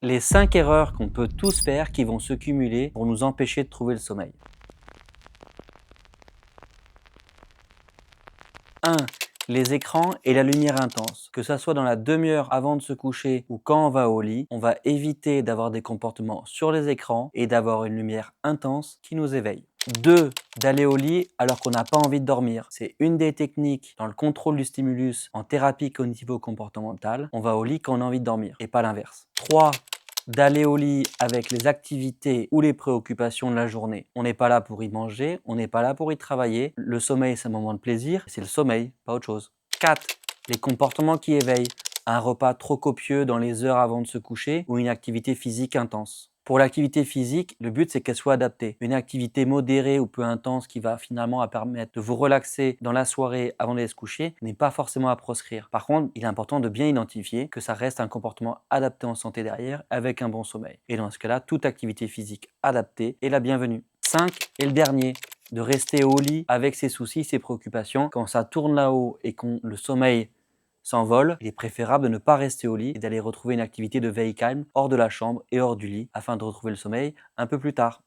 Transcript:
Les 5 erreurs qu'on peut tous faire qui vont se cumuler pour nous empêcher de trouver le sommeil. 1. Les écrans et la lumière intense. Que ça soit dans la demi-heure avant de se coucher ou quand on va au lit, on va éviter d'avoir des comportements sur les écrans et d'avoir une lumière intense qui nous éveille. 2. D'aller au lit alors qu'on n'a pas envie de dormir. C'est une des techniques dans le contrôle du stimulus en thérapie cognitivo-comportementale. On va au lit quand on a envie de dormir et pas l'inverse. 3. D'aller au lit avec les activités ou les préoccupations de la journée. On n'est pas là pour y manger, on n'est pas là pour y travailler. Le sommeil, c'est un moment de plaisir, c'est le sommeil, pas autre chose. 4. Les comportements qui éveillent. Un repas trop copieux dans les heures avant de se coucher ou une activité physique intense. Pour l'activité physique, le but c'est qu'elle soit adaptée. Une activité modérée ou peu intense qui va finalement permettre de vous relaxer dans la soirée avant d'aller se coucher n'est pas forcément à proscrire. Par contre, il est important de bien identifier que ça reste un comportement adapté en santé derrière avec un bon sommeil. Et dans ce cas-là, toute activité physique adaptée est la bienvenue. 5. Et le dernier, de rester au lit avec ses soucis, ses préoccupations. Quand ça tourne là-haut et que le sommeil s'envole, il est préférable de ne pas rester au lit et d'aller retrouver une activité de veille calme hors de la chambre et hors du lit afin de retrouver le sommeil un peu plus tard.